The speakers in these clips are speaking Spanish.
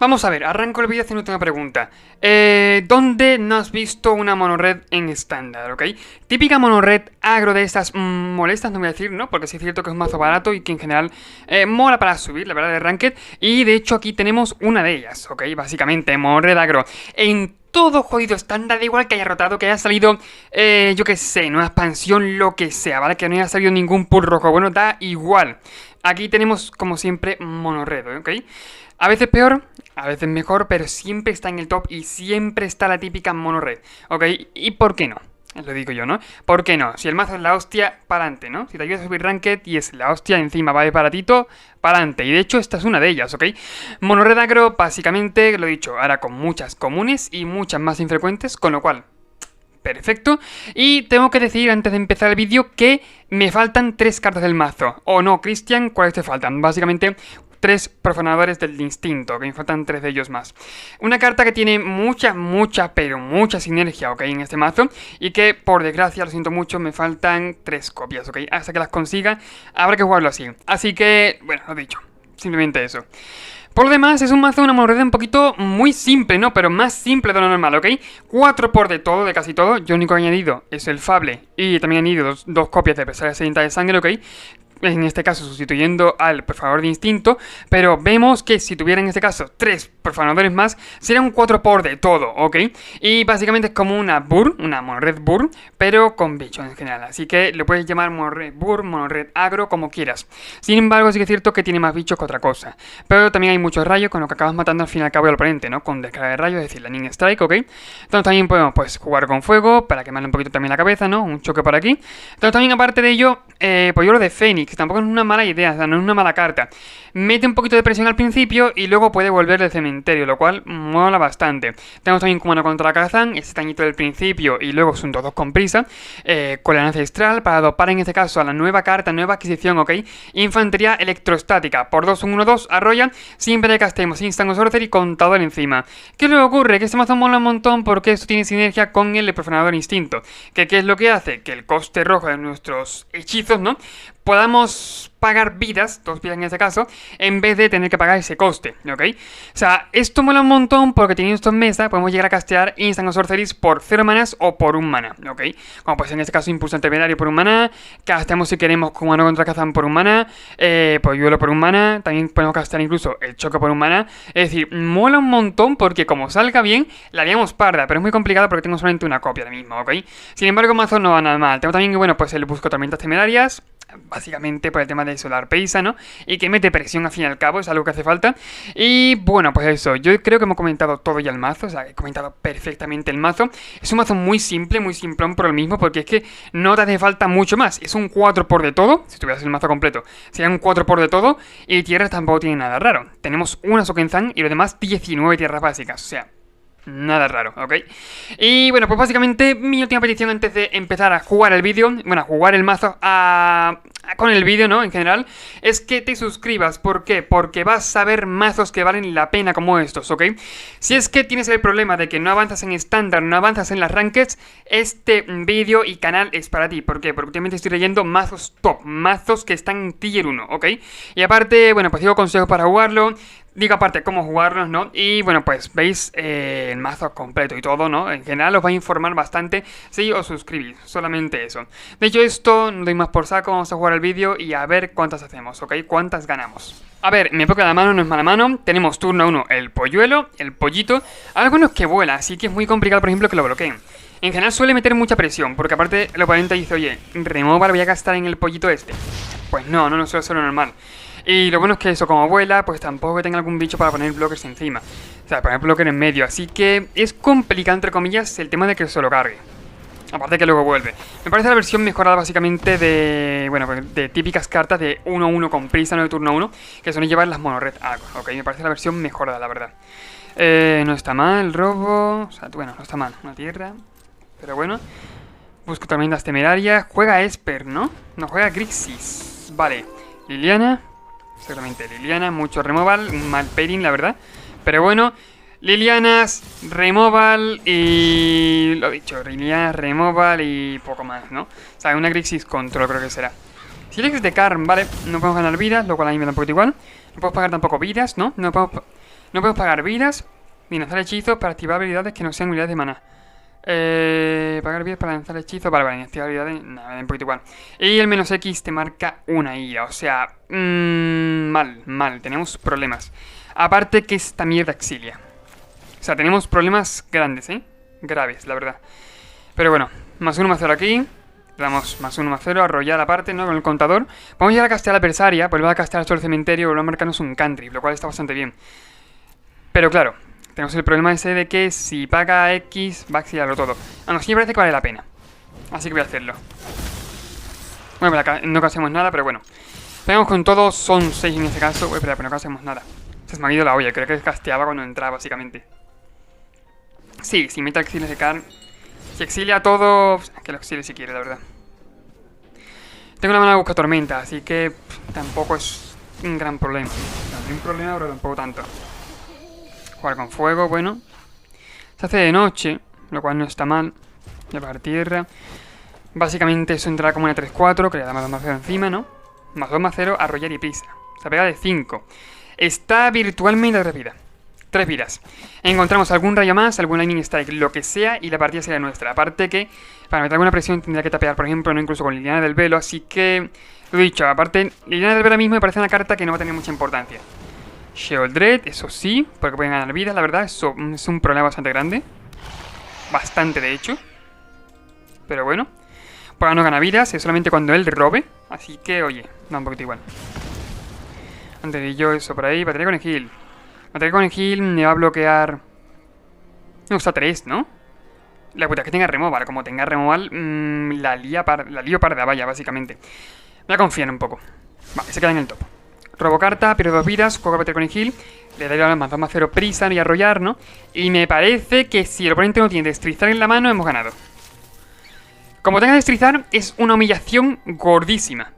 Vamos a ver, arranco el vídeo haciendo una pregunta. ¿Dónde no has visto una monored en estándar, ok? Típica monored agro de estas molestas, no voy a decir, ¿no? Porque sí es cierto que es un mazo barato y que en general mola para subir, la verdad, de ranked. Y de hecho aquí tenemos una de ellas, ok, básicamente, monored agro. En todo jodido estándar, da igual que haya rotado, que haya salido, yo que sé, nueva expansión, lo que sea, ¿vale? Que no haya salido ningún pull rojo, bueno, da igual. Aquí tenemos, como siempre, monored, ¿ok? A veces peor, a veces mejor, pero siempre está en el top y siempre está la típica monored, ¿ok? ¿Y por qué no? Lo digo yo, ¿no? ¿Por qué no? Si el mazo es la hostia, pa'lante, ¿no? Si te ayuda a subir ranked y es la hostia encima, va de baratito, pa'lante. Y de hecho esta es una de ellas, ¿ok? Monored agro, básicamente, lo he dicho, ahora con muchas comunes y muchas más infrecuentes, con lo cual... Perfecto, y tengo que decir antes de empezar el vídeo que me faltan 3 cartas del mazo. O no, Cristian, ¿cuáles te faltan? Básicamente 3 profanadores del instinto, que me faltan 3 de ellos más. Una carta que tiene mucha, pero mucha sinergia, ¿ok? En este mazo, y que por desgracia, lo siento mucho, me faltan 3 copias, ¿ok? Hasta que las consiga, habrá que jugarlo así. Así que, bueno, lo dicho, simplemente eso. Por lo demás, es un mazo, una moneda un poquito muy simple, ¿no? Pero más simple de lo normal, ¿ok? 4 por de todo, de casi todo. Yo único que he añadido es el Fable y también he añadido dos copias de Pesadilla Sedienta de Sangre, ¿ok? En este caso sustituyendo al profanador de instinto, pero vemos que si tuviera en este caso 3 profanadores más, sería un 4 por de todo, ¿ok? Y básicamente es como una Burr, una monored Burr, pero con bichos en general, así que lo puedes llamar monored Burr, monored agro, como quieras. Sin embargo, sí que es cierto que tiene más bichos que otra cosa, pero también hay muchos rayos con lo que acabas matando al fin y al cabo al oponente, ¿no? Con descarga de rayos, es decir, la Ning Strike, ¿ok? Entonces también podemos pues jugar con fuego, para quemarle un poquito también la cabeza, ¿no? Un choque por aquí. Entonces también aparte de ello, pues yo lo de Fénix, que tampoco es una mala idea, o sea, no es una mala carta. Mete un poquito de presión al principio y luego puede volver del cementerio, lo cual mola bastante. Tenemos también Comando contra Kazan, ese dañito del principio y luego son todos con prisa. Con la ancestral para adoptar en este caso a la nueva carta, nueva adquisición, ¿ok? Infantería electrostática, por 2, 1, 2, arrolla, siempre que castemos Instant Sorcery y contador encima. ¿Qué luego ocurre? Que este mazo mola un montón porque esto tiene sinergia con el profanador instinto. ¿Qué es lo que hace? Que el coste rojo de nuestros hechizos, ¿no? Podamos pagar vidas, 2 vidas en este caso, en vez de tener que pagar ese coste, ¿ok? O sea, esto mola un montón porque teniendo esto en mesa podemos llegar a castear Instant Sorceries por 0 manas o por 1 mana, ¿ok? Como pues en este caso Impulsante Temerario por 1 mana, casteamos si queremos Comando contra Kazan por 1 mana, Polluelo por 1 mana, también podemos castear incluso el Choque por 1 mana, es decir, mola un montón porque como salga bien, la haríamos parda, pero es muy complicado porque tengo solamente una copia ahora mismo, ¿ok? Sin embargo, mazo no va nada mal. Tengo también, bueno, pues el Busco Tormentas Temerarias, básicamente por el tema de Solar Peisa, ¿no? Y que mete presión al fin y al cabo, es algo que hace falta. Y bueno, pues eso, yo creo que hemos comentado todo ya el mazo, o sea, he comentado perfectamente el mazo. Es un mazo muy simple, muy simplón por el mismo, porque es que no te hace falta mucho más. Es un 4 por de todo, si tuvieras el mazo completo, sería un 4 por de todo, y tierras tampoco tiene nada raro. Tenemos una Sokenzan y lo demás 19 tierras básicas, o sea... nada raro, ¿ok? Y bueno, pues básicamente mi última petición antes de empezar a jugar el vídeo, bueno, a jugar el mazo con el vídeo, ¿no? En general, es que te suscribas. ¿Por qué? Porque vas a ver mazos que valen la pena como estos, ¿ok? Si es que tienes el problema de que no avanzas en estándar, no avanzas en las rankeds, este vídeo y canal es para ti. ¿Por qué? Porque últimamente estoy leyendo mazos top, mazos que están en tier 1, ¿ok? Y aparte, bueno, pues digo consejos para jugarlo. Digo aparte cómo jugarlos, ¿no? Y bueno, pues veis el mazo completo y todo, ¿no? En general os va a informar bastante si os suscribís, solamente eso. De hecho esto, no doy más por saco, vamos a jugar el vídeo y a ver cuántas hacemos, ¿ok? Cuántas ganamos. A ver, mi época de la mano no es mala mano, tenemos turno 1 el polluelo, el pollito, algunos que vuelan, así que es muy complicado por ejemplo que lo bloqueen. En general suele meter mucha presión, porque aparte el oponente dice, oye, removal voy a gastar en el pollito este. Pues no, no suele ser lo normal. Y lo bueno es que eso, como vuela, pues tampoco que tenga algún bicho para poner blockers encima. O sea, poner blocker en medio. Así que es complicado, entre comillas, el tema de que se lo cargue. Aparte que luego vuelve. Me parece la versión mejorada básicamente de... bueno, de típicas cartas de 1-1 con prisa, no de turno 1, que suelen llevar las monored agro. Ok, me parece la versión mejorada, la verdad. No está mal, robo... o sea, bueno, no está mal, una tierra. Pero bueno. Busco tormentas temerarias. Juega Esper, ¿no? No, juega Grixis. Vale. Liliana... seguramente Liliana, mucho removal, un mal pairing la verdad. Pero bueno, Lilianas, removal y... lo dicho, Lilianas, removal y poco más, ¿no? O sea, una Grixis control creo que será. Silex de Karn, vale, no podemos ganar vidas, lo cual a mí me da un poquito igual. No podemos pagar tampoco vidas, ¿no? No podemos... No podemos pagar vidas ni lanzar hechizos para activar habilidades que no sean unidades de maná. Pagar vidas para lanzar hechizos. Vale, ni activar habilidades. Nada, un poquito igual. Y el -X te marca una ira. O sea, mal. Tenemos problemas. Aparte que esta mierda exilia. O sea, tenemos problemas grandes, graves, la verdad. Pero bueno, +1, +0 aquí. Le damos +1, +0, arrollar aparte, ¿no? Con el contador. Vamos a llegar a castear a la adversaria, volver a castear todo el cementerio y volver a marcarnos un cantrip, lo cual está bastante bien. Pero claro, tenemos el problema ese de que si paga X, va a exiliarlo todo. A nosotros me parece que vale la pena. Así que voy a hacerlo. Bueno, no casteamos nada, pero bueno. Pegamos con todo, son 6 en este caso. Espera, pero no casteamos nada. Se me ha ido la olla, creo que casteaba cuando entraba, básicamente. Sí, si mete auxilios de Karn. Si exilia todo, que lo exilie si quiere, la verdad. Tengo una mano de busca tormenta, así que tampoco es un gran problema. No, un problema, pero tampoco tanto. Jugar con fuego, bueno. Se hace de noche, lo cual no está mal. Llevar tierra. Básicamente eso entrará como una 3-4, que le da +2, +0 encima, ¿no? +2, +0, arrollar y pisa. Se pega de 5. Está virtualmente a 3 vidas. 3 vidas. Encontramos algún rayo más, algún lightning strike, lo que sea, y la partida sería nuestra. Aparte que, para meter alguna presión, tendría que tapear, por ejemplo, no incluso con Liliana del Velo. Así que, lo he dicho, aparte, Liliana del Velo mismo me parece una carta que no va a tener mucha importancia. Sheoldred, eso sí, porque pueden ganar vidas, la verdad. Eso es un problema bastante grande. Bastante, de hecho. Pero bueno. Pues no gana vidas, es solamente cuando él robe. Así que, oye, da un poquito igual. Antes de yo, eso por ahí, batería con el heal. Batería con el heal me va a bloquear. Me gusta 3, ¿no? La puta que tenga removal. Como tenga removal, la lío parda, vaya, básicamente. Voy a confiar un poco. Vale, se queda en el top. Robo carta, pierdo 2 vidas, juego batería con el heal. Le daré +2, +0 prisa y arrollar, ¿no? Y me parece que si el oponente no tiene destrizar en la mano, hemos ganado. Como tenga destrizar, es una humillación gordísima.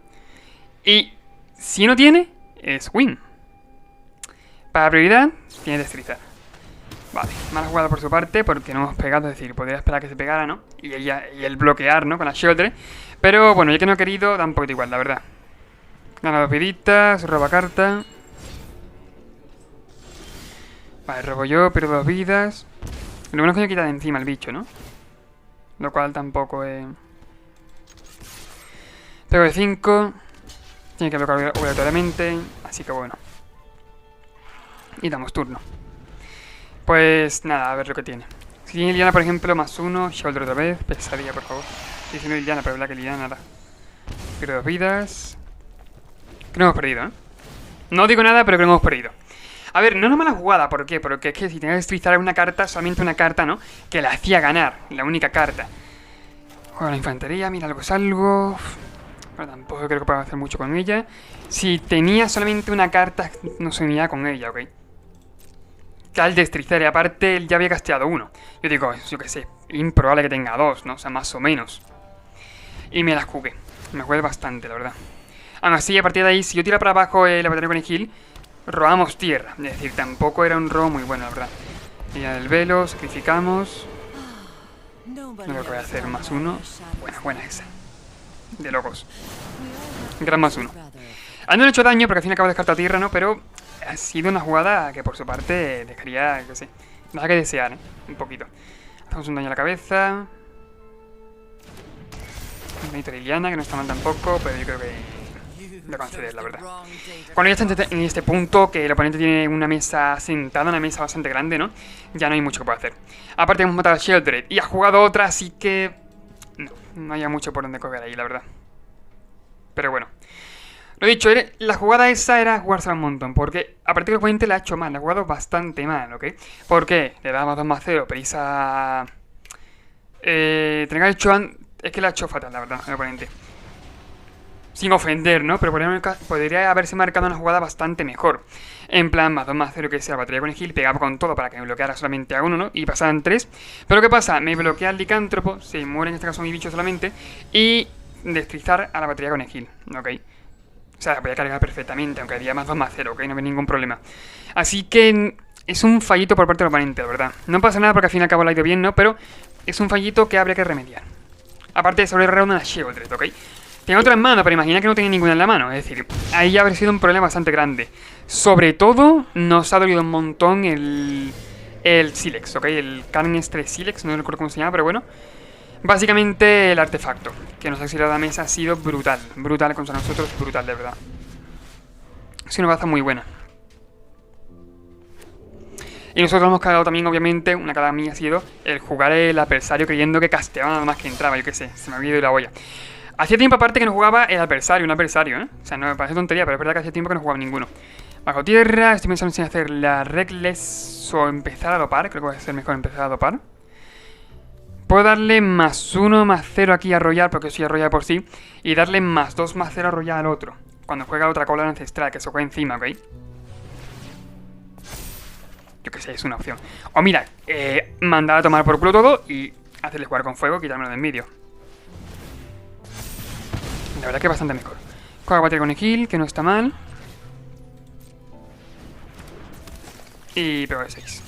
Y si no tiene, es win. Para prioridad, tiene destrizar. Vale, mala jugada por su parte, porque no hemos pegado, es decir, podría esperar que se pegara, ¿no? Y el bloquear, ¿no? Con la Sheoldred. Pero bueno, ya que no he querido, da un poquito igual, la verdad. Gana 2 viditas, roba carta. Vale, robo yo, pierdo 2 vidas. Lo bueno es que me quita de encima el bicho, ¿no? Lo cual tampoco es... Pego de 5. Tiene que bloquear obligatoriamente. Así que bueno. Y damos turno. Pues nada, a ver lo que tiene. Si tiene Liliana, por ejemplo, +1. Sheoldred otra vez. Pesadilla, por favor. Estoy diciendo Liliana, pero es verdad que Liliana nada. Pierdo 2 vidas. Creo que hemos perdido, ¿eh? No digo nada, pero creo que hemos perdido. A ver, no es una mala jugada, ¿por qué? Porque es que si tenía que destrizar una carta, solamente una carta, ¿no? Que la hacía ganar, la única carta. Juego la infantería, mira, algo es algo. Pero tampoco creo que pueda hacer mucho con ella. Si tenía solamente una carta, no se unía con ella, ¿ok? Que al destrizar, y aparte él ya había casteado 1. Yo digo, yo qué sé, improbable que tenga 2, ¿no? O sea, más o menos. Y me la jugué. Me jugué bastante, la verdad. Aún así, a partir de ahí, si yo tiro para abajo la batería con el heal, robamos tierra. Es decir, tampoco era un robo muy bueno, la verdad. Línea del velo, sacrificamos. No creo que voy a hacer +1. Buena esa. De locos. Gran +1. A no le he hecho daño porque al fin acabo de descartar tierra, ¿no? Pero ha sido una jugada que por su parte dejaría, qué sé, nada que desear, ¿eh? Un poquito. Hacemos un daño a la cabeza. Un bonito Liliana, que no está mal tampoco, pero yo creo que lo conceder, la verdad. Cuando ya está en este punto, que el oponente tiene una mesa sentada, una mesa bastante grande, ¿no? Ya no hay mucho que pueda hacer. Aparte hemos matado a Sheoldred y ha jugado otra, así que... No haya mucho por donde coger ahí, la verdad. Pero bueno. Lo dicho, la jugada esa era jugársela un montón, porque aparte que el oponente la ha hecho mal, la ha jugado bastante mal, ¿ok? ¿Por qué? Le damos +2, +0, prisa... Tenía que haber hecho... Es que la ha hecho fatal, la verdad, el oponente. Sin ofender, ¿no? Pero podría haberse marcado una jugada bastante mejor. En plan, +2, +0, que sea batería con el heal, pegaba con todo para que me bloqueara solamente a 1, ¿no? Y pasaran 3. Pero ¿qué pasa? Me bloquea el licántropo, se muere en este caso mi bicho solamente, y destrizar a la batería con el heal, ¿ok? O sea, voy a cargar perfectamente, aunque haría +2, +0, ¿ok? No hay ningún problema. Así que es un fallito por parte del oponente, la verdad. No pasa nada porque al fin y al cabo lo ha ido bien, ¿no? Pero es un fallito que habría que remediar. Aparte de sobre una Sheoldred, ¿ok? Tengo otra en mano, pero imagina que no tenía ninguna en la mano. Es decir, ahí habría sido un problema bastante grande. Sobre todo, nos ha dolido un montón el Silex, ¿ok? El Canestre Silex, no recuerdo cómo se llama, pero bueno. Básicamente el artefacto que nos ha auxiliado a la mesa ha sido brutal. Brutal contra nosotros, brutal de verdad. Es una baza muy buena. Y nosotros hemos cagado también, obviamente, una cagada mía ha sido el jugar el adversario creyendo que casteaba nada más que entraba, yo qué sé, se me había ido la olla. Hacía tiempo aparte que no jugaba el adversario, un adversario, ¿eh? O sea, no me parece tontería, pero es verdad que hacía tiempo que no jugaba ninguno. Bajo tierra, estoy pensando en hacer la Reckless o empezar a dopar, creo que va a ser mejor empezar a dopar. Puedo darle +1, +0 aquí a Royal, porque soy a Royal por sí, y darle +2, +0 a Royal al otro, cuando juega la otra cola ancestral, que se juega encima, ¿ok? Yo que sé, es una opción. O mira, mandar a tomar por culo todo y hacerle jugar con fuego, quitármelo de en medio. La verdad que es bastante mejor. Juega batería con Egil, que no está mal. Y pego de 6.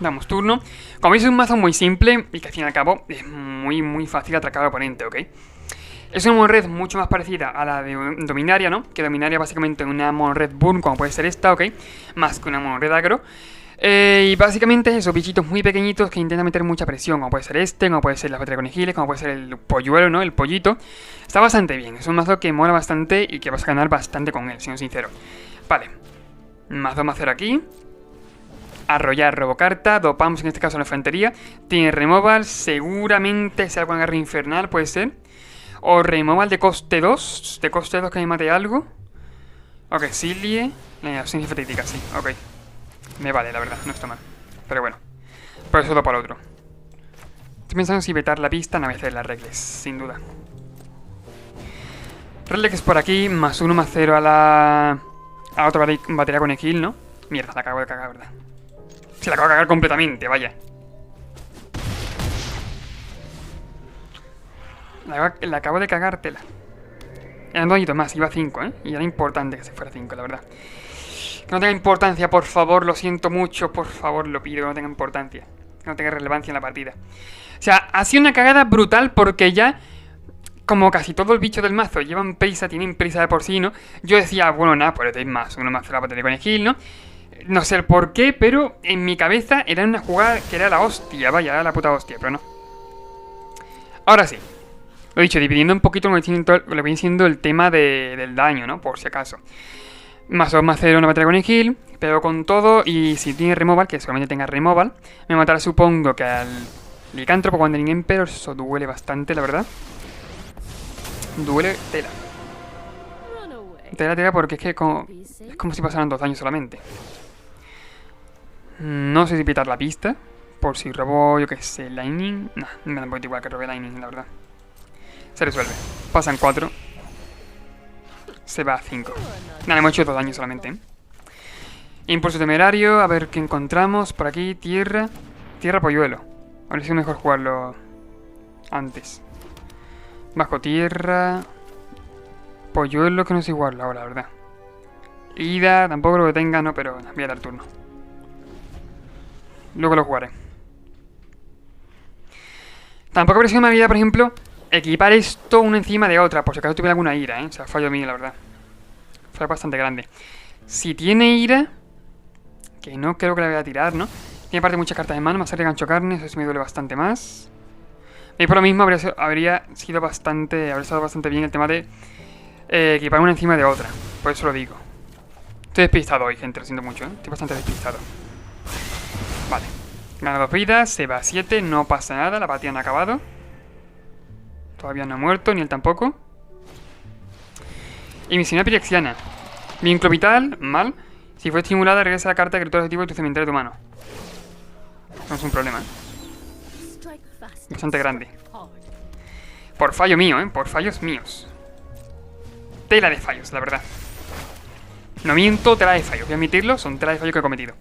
Damos turno. Como veis es un mazo muy simple y que al fin y al cabo es muy fácil atracar al oponente, ¿ok? Es una monored mucho más parecida a la de Dominaria, ¿no? Que Dominaria básicamente es una monored burn, como puede ser esta, ¿ok? Más que una monored agro. Y básicamente es eso, bichitos muy pequeñitos que intentan meter mucha presión, como puede ser este, como puede ser la batería con giles, como puede ser el polluelo, ¿no? El pollito. Está bastante bien, es un mazo que mola bastante y que vas a ganar bastante con él, siendo sincero. Vale, mazo +0 aquí. Arrollar, robocarta, dopamos en este caso la infantería. Tiene removal, seguramente sea algo en agarre infernal, puede ser. O removal de coste 2. De coste 2 que me mate algo. Ok, Silie. Ausencia fatídica, sí, ok. Me vale, la verdad, no está mal. Pero bueno, por eso para el otro. Estoy pensando si vetar la pista, no voy a hacer las reglas, sin duda. Reglas por aquí, +1, +0 a la... A otra batería con Egil, ¿no? Mierda, la acabo de cagar, ¿verdad? Se la acabo de cagar completamente, vaya. La acabo de cagártela. Eran 2 añitos más, iba a 5, ¿eh? Y era importante que se fuera 5, la verdad. Que no tenga importancia, por favor, lo siento mucho, por favor, lo pido, que no tenga importancia. Que no tenga relevancia en la partida. O sea, ha sido una cagada brutal porque ya, como casi todo el bicho del mazo llevan prisa, tienen prisa de por sí, ¿no? Yo decía, bueno, nada, pues le doy +1, +0 la batería con Egil, ¿no? No sé el por qué, pero en mi cabeza era una jugada que era la hostia, vaya, era la puta hostia, pero no. Ahora sí. Lo dicho, dividiendo un poquito lo que viene siendo el tema del daño, ¿no? Por si acaso. +2, +0 una batería con Egil, pero con todo, y si tiene removal, que seguramente tenga removal, me matará supongo que al Licántropo Wandering Emperor, eso duele bastante, la verdad. Duele tela. Tela porque es que es como si pasaran 2 años solamente. No sé si pitar la pista, por si robo, yo que sé, Lightning. Nah, me da un poquito igual que robe Lightning, la verdad. Se resuelve. Pasan 4. Se va a 5. Nada, hemos hecho 2 daños solamente, ¿eh? Impulso temerario, a ver qué encontramos. Por aquí, tierra. Tierra, polluelo. A ver si es mejor jugarlo antes. Bajo tierra. Polluelo, que no sé igual ahora, la verdad. Ida, tampoco lo que tenga, no, pero voy a dar turno. Luego lo jugaré. Tampoco habría sido mala idea, por ejemplo, equipar esto una encima de otra, por si acaso tuviera alguna ira, ¿eh? O sea, fallo mío, la verdad. Fallo bastante grande. Si tiene ira, que no creo que la voy a tirar, ¿no? Tiene aparte muchas cartas de mano, más de gancho carne, eso sí me duele bastante más. Y por lo mismo habría sido bastante bien el tema de equipar una encima de otra. Por eso lo digo. Estoy despistado hoy, gente, lo siento mucho, ¿eh? Estoy bastante despistado. Vale. Gana 2 vidas, se va a 7, no pasa nada, la partida no ha acabado. Todavía no ha muerto, ni él tampoco. Y misión pirexiana. Vínculo vital, mal. Si fue estimulada, regresa la carta de criatura objetivo de tu cementerio de tu mano. No es un problema, ¿eh? Bastante grande. Por fallo mío, ¿eh? Por fallos míos. Tela de fallos, la verdad. No miento, tela de fallos. Voy a admitirlo, son tela de fallos que he cometido.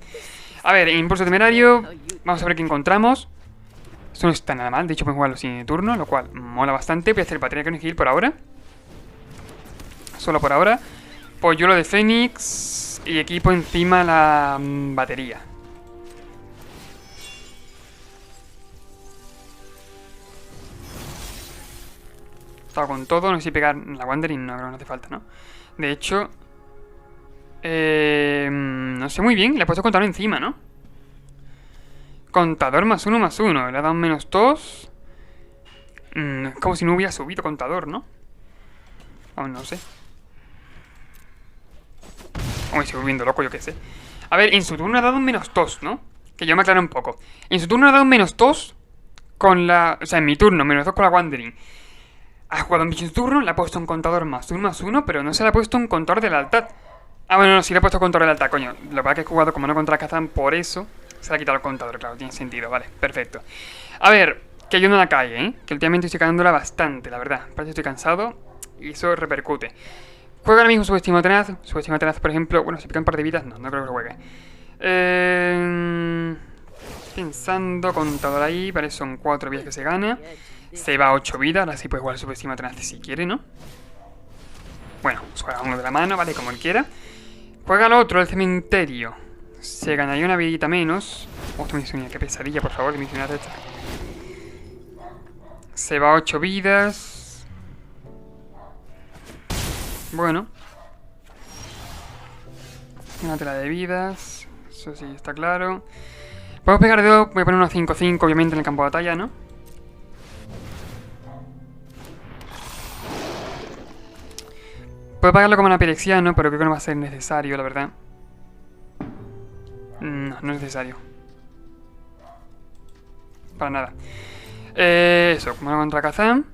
A ver, impulso temerario. Vamos a ver qué encontramos. Esto no está nada mal, de hecho puedo jugarlo sin turno, lo cual mola bastante. Voy a hacer batería con Egil por ahora. Solo por ahora. Polluelo de Fénix. Y equipo encima la batería. estado con todo. No sé si pegar la Wandering, no, creo que no hace falta, ¿no? De hecho... no sé muy bien, le he puesto contador encima, ¿no? Contador +1/+1, le ha dado un -2. Es como si no hubiera subido contador, ¿no? Aún no sé. O me estoy volviendo loco, yo qué sé. A ver, en su turno ha dado un -2, ¿no? Que yo me aclaro un poco. En su turno ha dado un -2 con la... O sea, en mi turno, -2 con la Wandering. Ha jugado en su turno, le ha puesto un contador +1/+1, pero no se le ha puesto un contador de lealtad. Ah, bueno, no, sí le he puesto contador de lealtad, coño. Lo que pasa es que he jugado como no contra Kazan, por eso se le ha quitado el contador, claro, tiene sentido, vale, perfecto. A ver, que yo no la calle, ¿eh? Que últimamente estoy cagándola bastante, la verdad. Parece que estoy cansado y eso repercute. Juega ahora mismo Subestima Tenaz. Subestima Tenaz, por ejemplo, bueno, si pica un par de vidas, no creo que lo juegue. Pensando, contador ahí, vale, son 4 vidas que se gana. Se va a 8 vidas, ahora sí puede jugar Subestima Tenaz si quiere, ¿no? Bueno, juega uno de la mano, vale, como él quiera. Juega el otro, el cementerio. Se ganaría una vidita menos. Otra misión, qué pesadilla, por favor, de misionar esta. Se va a 8 vidas. Bueno. Una tela de vidas. Eso sí, está claro. Podemos pegar de 2. Voy a poner unos 5-5, obviamente, en el campo de batalla, ¿no? Puedo pagarlo como una Pirexiano, pero creo que no va a ser necesario, la verdad. No, no es necesario. Para nada. Eso, como contra Kazan.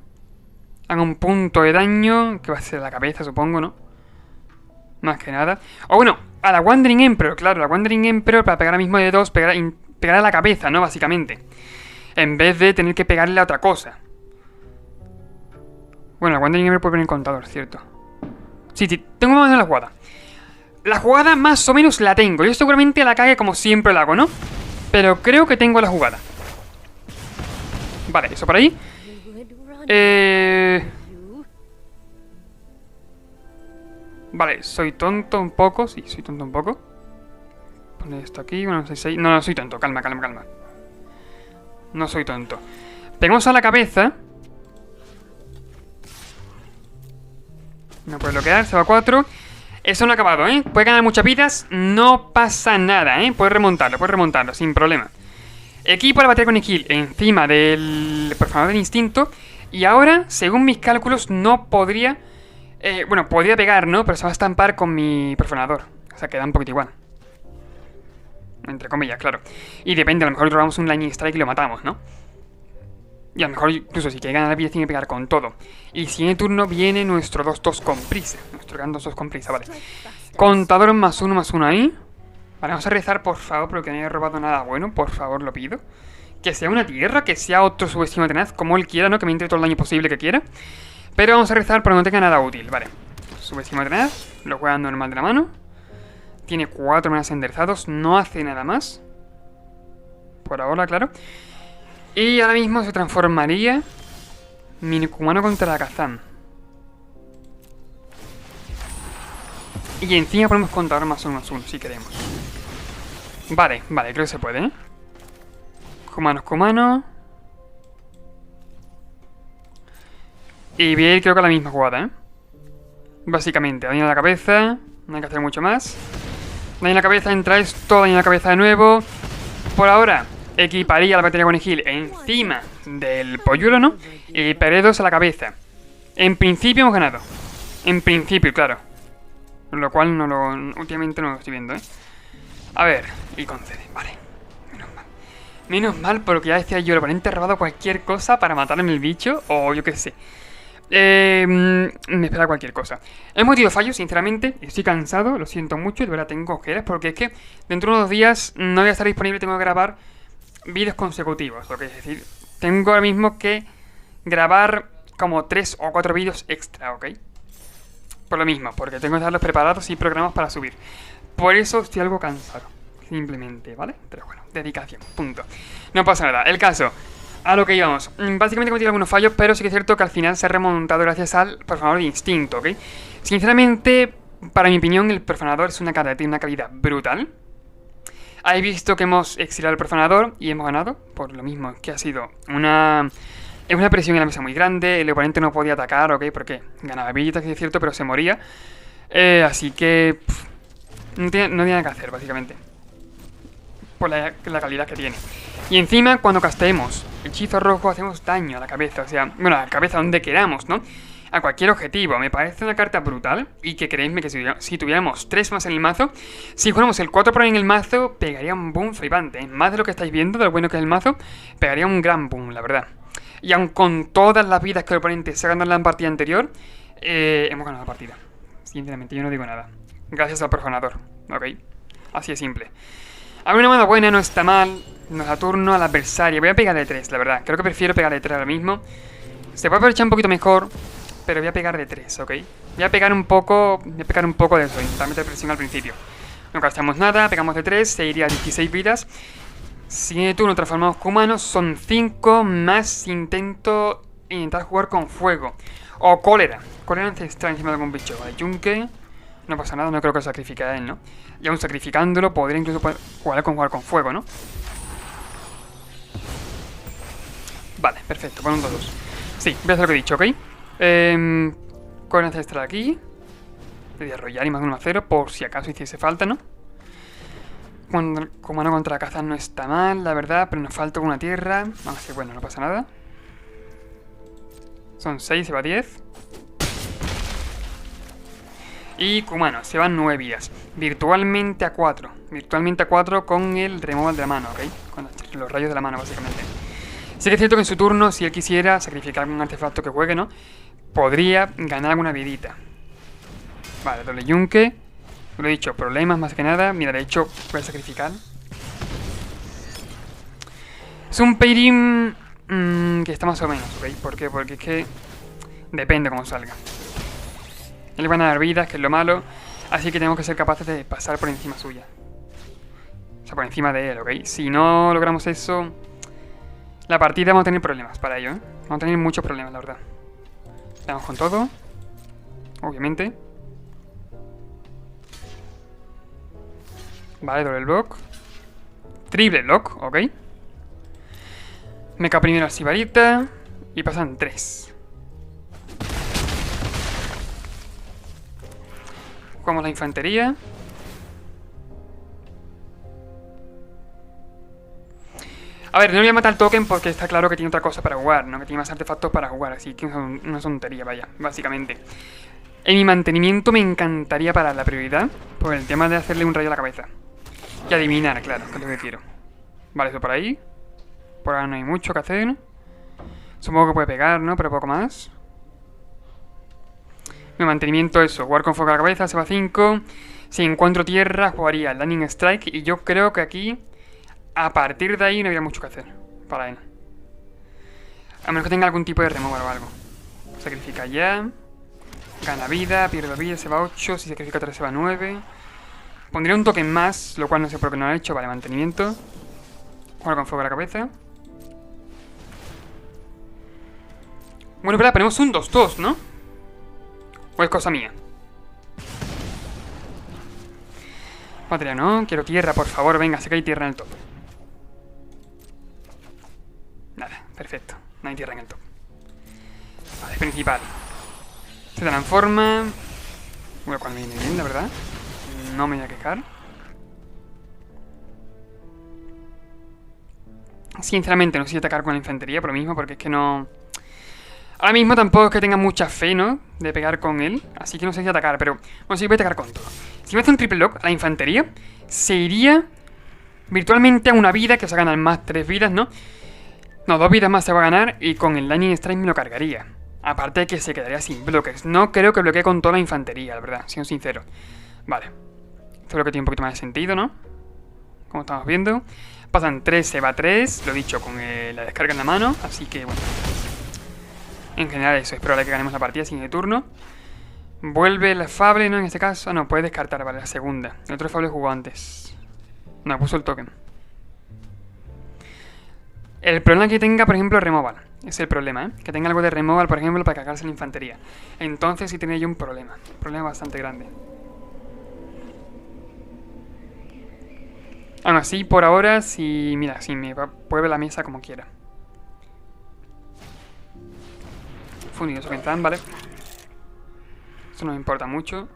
Haga un punto de daño, que va a ser la cabeza, supongo, ¿no? Más que nada. O bueno, a la Wandering Emperor, claro, la Wandering Emperor para pegar al mismo de 2, pegar a la cabeza, ¿no? Básicamente. En vez de tener que pegarle a otra cosa. Bueno, la Wandering Emperor puede poner en contador, ¿cierto? Sí, tengo más o menos la jugada. La jugada más o menos la tengo. Yo seguramente la cague como siempre la hago, ¿no? Pero creo que tengo la jugada. Vale, eso por ahí. Vale, soy tonto un poco. Sí, soy tonto un poco. Poner esto aquí, bueno, 6. No, no soy tonto, calma. No soy tonto. Pegamos a la cabeza. No puede bloquear, se va a 4. Eso no ha acabado, ¿eh? Puede ganar muchas vidas, no pasa nada, ¿eh? Puede remontarlo, sin problema. Equipo a la batalla con Skill encima del profanador del instinto. Y ahora, según mis cálculos, no podría... bueno, podría pegar, ¿no? Pero se va a estampar con mi profanador. O sea, queda un poquito igual. Entre comillas, claro. Y depende, a lo mejor robamos un Lightning Strike y lo matamos, ¿no? Y a lo mejor incluso si quiere ganar la vida tiene que pegar con todo. Y si en el turno viene nuestro 2-2 con prisa. Nuestro gran 2-2 con prisa, vale. Contador +1/+1 ahí. Vale, vamos a rezar, por favor, porque no haya robado nada bueno. Por favor, lo pido. Que sea una tierra, que sea otro Subestima Tenaz, como él quiera, ¿no? Que me entre todo el daño posible que quiera. Pero vamos a rezar para que no tenga nada útil, vale. Subestima Tenaz, lo juega normal de la mano. Tiene 4 manas enderezados, no hace nada más. Por ahora, claro. Y ahora mismo se transformaría Minicumano contra la Kazan. Y encima ponemos contador +1/+1 si queremos. Vale, creo que se puede, ¿eh? Kumano. Y bien, creo que la misma jugada, ¿eh? Básicamente, daño en la cabeza. No hay que hacer mucho más. Daño en la cabeza, entra esto, daño en la cabeza de nuevo. Por ahora... equiparía la batería con Gil encima del polluelo, ¿no? Y Peredos a la cabeza. En principio hemos ganado. En principio, claro. Lo cual últimamente no lo estoy viendo, ¿eh? A ver, y concede, vale. Menos mal, porque ya decía yo, el oponente ha robado cualquier cosa para matarme el bicho, o yo qué sé. Me espera cualquier cosa. Hemos tenido fallos, sinceramente. Estoy cansado, lo siento mucho. De verdad tengo ojeras, porque es que dentro de unos días no voy a estar disponible, tengo que grabar vídeos consecutivos, lo que es decir, tengo ahora mismo que grabar como 3 o 4 vídeos extra, ¿ok? Por lo mismo, porque tengo que estarlos preparados y programados para subir. Por eso estoy algo cansado, simplemente, ¿vale? Pero bueno, dedicación, punto. No pasa nada, el caso, a lo que íbamos. Básicamente he cometido algunos fallos, pero sí que es cierto que al final se ha remontado gracias al profanador de instinto, ¿ok? Sinceramente, para mi opinión, el profanador es una carta, tiene una calidad brutal. Habéis visto que hemos exiliado al profanador y hemos ganado, por lo mismo que ha sido una Es una presión en la mesa muy grande, el oponente no podía atacar, ¿ok? Porque ganaba habilitas, que es cierto, pero se moría. Así que no tiene nada que hacer, básicamente. Por la calidad que tiene. Y encima, cuando casteemos hechizo rojo, hacemos daño a la cabeza. O sea, bueno, a la cabeza donde queramos, ¿no? A cualquier objetivo. Me parece una carta brutal. Y que creedme que si tuviéramos 3 más en el mazo, si jugáramos el 4 por ahí en el mazo, pegaría un boom flipante, ¿eh? Más de lo que estáis viendo, de lo bueno que es el mazo, pegaría un gran boom, la verdad. Y aun con todas las vidas que el oponente se ha ganado en la partida anterior, hemos ganado la partida. Sinceramente, yo no digo nada. Gracias al profanador, ¿ok? Así de simple. A ver, una mano buena, no está mal. Nos da turno al adversario. Voy a pegar de 3, la verdad. Creo que prefiero pegar de 3 ahora mismo. Se puede aprovechar un poquito mejor, pero voy a pegar de 3, ¿ok? Voy a pegar un poco de eso, intentar meter presión al principio. No gastamos nada, pegamos de 3, se iría a 16 vidas. Siguiente turno transformamos Kumano, son 5 más intentar jugar con fuego. O cólera. Cólera ancestral encima de algún bicho. Vale, yunque. No pasa nada, no creo que lo sacrifique a él, ¿no? Y aún sacrificándolo, podría incluso jugar con fuego, ¿no? Vale, perfecto, con un 2-2. Sí, voy a hacer lo que he dicho, ¿ok? Cólera ancestral aquí. Voy a arrollar y más 1-0 por si acaso hiciese falta, ¿no? Kumano contra Kazan no está mal, la verdad, pero nos falta una tierra. Vamos a ver, bueno, no pasa nada. Son 6, se va 10. Y Kumano, se van 9 vidas. Virtualmente a 4. Virtualmente a 4 con el removal de la mano, ¿ok? Con los rayos de la mano, básicamente. Sí que es cierto que en su turno, si él quisiera sacrificar algún artefacto que juegue, ¿no? Podría ganar alguna vidita. Vale, doble yunque. Lo he dicho, problemas más que nada. Mira, de hecho, voy a sacrificar. Es un pairing que está más o menos, ¿ok? ¿Por qué? Porque es que depende cómo salga. Él va a dar vidas, que es lo malo. Así que tenemos que ser capaces de pasar por encima suya. O sea, por encima de él, ¿ok? Si no logramos eso, la partida vamos a tener problemas para ello, ¿eh? Vamos a tener muchos problemas, la verdad. Vamos con todo. Obviamente. Vale, doble block. Triple block, ok. Meca primero a Sibarita. Y pasan 3. Jugamos la infantería. A ver, no voy a matar el token porque está claro que tiene otra cosa para jugar, ¿no? Que tiene más artefactos para jugar, así que es una tontería, vaya, básicamente. En mi mantenimiento me encantaría parar la prioridad por el tema de hacerle un rayo a la cabeza. Y adivinar, claro, que es lo que quiero. Vale, eso por ahí. Por ahora no hay mucho que hacer. Supongo que puede pegar, ¿no? Pero poco más. Mi mantenimiento, eso. Jugar con fuego a la cabeza, se va 5. Si encuentro tierra, jugaría el Lightning Strike. Y yo creo que aquí, a partir de ahí, no había mucho que hacer para él. A menos que tenga algún tipo de removal o algo. Sacrifica ya. Gana vida, pierde vida, se va 8. Si sacrifica 3 se va 9. Pondría un token más, lo cual no sé por qué no lo he hecho. Vale, mantenimiento. Jugar con fuego a la cabeza. Bueno, espera, ponemos un 2-2, ¿no? ¿O es cosa mía? Materia, no, quiero tierra, por favor, venga, sé que hay tierra en el top. Nada, perfecto, no hay tierra en el top. Vale, principal. Se transforma. Bueno, cuando viene bien, la verdad. No me voy a quejar. Sinceramente, no sé si atacar con la infantería por lo mismo, porque es que no... Ahora mismo tampoco es que tenga mucha fe, ¿no? De pegar con él. Así que no sé si atacar, pero... Bueno, sí voy a atacar con todo. Si me hace un triple lock a la infantería, se iría virtualmente a una vida, que se ganan más 3 vidas, ¿no? No, 2 vidas más se va a ganar y con el Lightning Strike me lo cargaría. Aparte de que se quedaría sin bloques. No creo que bloquee con toda la infantería, la verdad, siendo sincero. Vale. Esto creo que tiene un poquito más de sentido, ¿no? Como estamos viendo. Pasan 3, se va 3. Lo dicho, con la descarga en la mano. Así que, bueno. En general eso, es probable que ganemos la partida sin de turno. Vuelve el Fable, ¿no? En este caso, no, puede descartar, vale, la segunda. El otro Fable jugó antes. No, puso el token. El problema que tenga, por ejemplo, removal. Es el problema, ¿eh? Que tenga algo de removal, por ejemplo, para cargarse la infantería. Entonces sí tiene yo un problema. Un problema bastante grande. Aún así, por ahora, si... Mira, si me vuelve la mesa como quiera. fundidos que están, ¿vale? Eso no me importa mucho.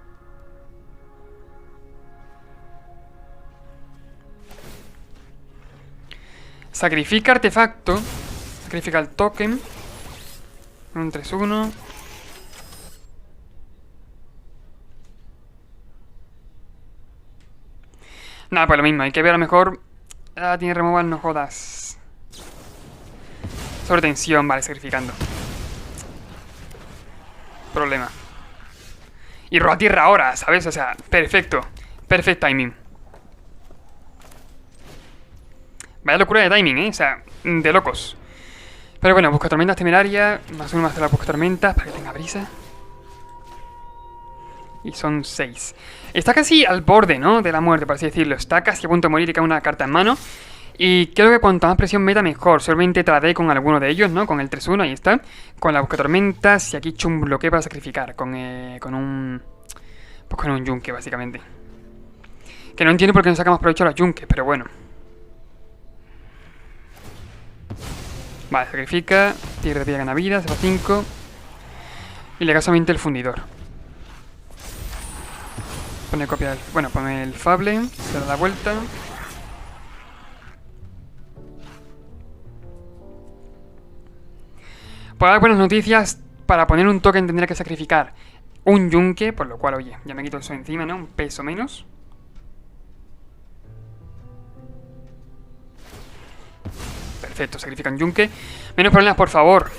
Sacrifica artefacto. Sacrifica el token. Un 3-1. Nada, pues lo mismo. Hay que ver a lo mejor... Ah, tiene removal, no jodas. Sobre tensión, vale, sacrificando. Problema. Y roba tierra ahora, ¿sabes? O sea, perfecto. Perfect timing. Vaya locura de timing, ¿eh? O sea, de locos. Pero bueno, busca tormentas temerarias. Más uno más de las busca tormentas para que tenga brisa. Y son 6. Está casi al borde, ¿no? De la muerte, por así decirlo. Está casi a punto de morir y cae una carta en mano. Y creo que cuanto más presión meta, mejor. Solamente traté con alguno de ellos, ¿no? Con el 3-1, ahí está. Con la busca tormentas. Y aquí he hecho un bloqueo para sacrificar. Con un... Pues con un yunque, básicamente. Que no entiendo por qué no sacamos provecho a los yunques, pero bueno. Vale, sacrifica. Tierra de vida gana vida, se va 5. Y le solamente el fundidor. Pone copia del... Bueno, pone el Fable. Se da la vuelta. Para dar buenas noticias, para poner un token tendría que sacrificar un yunque, por lo cual, oye, ya me quito eso encima, ¿no? Un peso menos. Perfecto, sacrifican yunque. Menos problemas, por favor.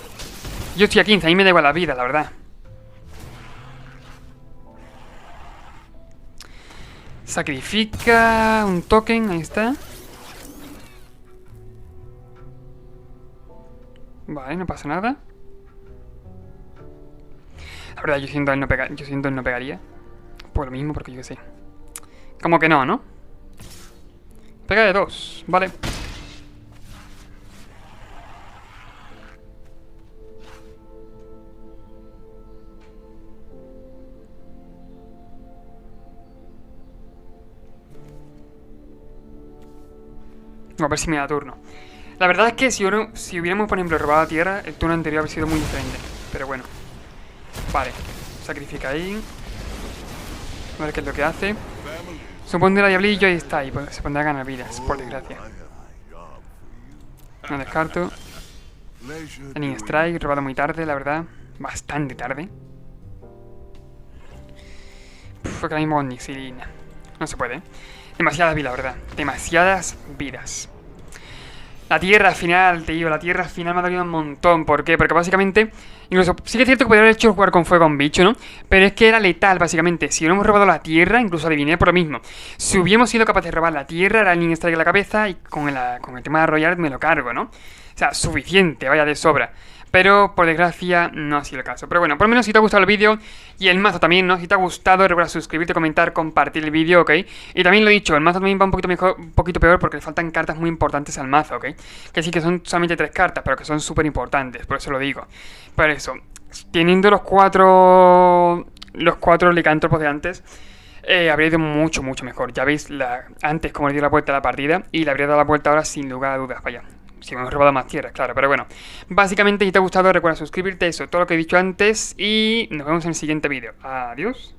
Yo estoy a 15, a mí me da igual la vida, la verdad. Sacrifica un token, ahí está. Vale, no pasa nada. La verdad, yo siento él no pegaría. Por lo mismo, porque yo qué sé. Como que no, ¿no? Pega de 2, vale. A ver si me da turno. La verdad es que si hubiéramos, por ejemplo, robado tierra, el turno anterior habría sido muy diferente. Pero bueno. Vale. Sacrifica ahí. A ver qué es lo que hace. Supone la diablillo y está. Y se pondrá a ganar vidas, por desgracia. No descarto. Running Strike, robado muy tarde, la verdad. Bastante tarde. Porque ahora mismo con Nixilina. No se puede. Demasiadas vidas, la verdad. Demasiadas vidas. La tierra al final, te digo, la tierra al final me ha dolido un montón. ¿Por qué? Porque básicamente, incluso, sí que es cierto que podría haber hecho jugar con fuego a un bicho, ¿no? Pero es que era letal, básicamente. Si hubiéramos robado la tierra, incluso adiviné por lo mismo. Si hubiéramos sido capaces de robar la tierra, era el Running Strike en la cabeza y con el tema de arrollar me lo cargo, ¿no? O sea, suficiente, vaya de sobra. Pero, por desgracia, no ha sido el caso. Pero bueno, por lo menos si te ha gustado el vídeo y el mazo también, ¿no? Si te ha gustado, recuerda suscribirte, comentar, compartir el vídeo, ¿ok? Y también lo he dicho, el mazo también va un poquito mejor, un poquito peor porque le faltan cartas muy importantes al mazo, ¿ok? Que sí que son solamente 3 cartas, pero que son súper importantes, por eso lo digo. Por eso, teniendo los cuatro licántropos de antes... habría ido mucho, mucho mejor. Ya veis antes cómo le dio la vuelta a la partida y le habría dado la vuelta ahora sin lugar a dudas, vaya. Si hemos robado más tierras, claro, pero bueno. Básicamente, si te ha gustado, recuerda suscribirte, eso, todo lo que he dicho antes. Y nos vemos en el siguiente vídeo. Adiós.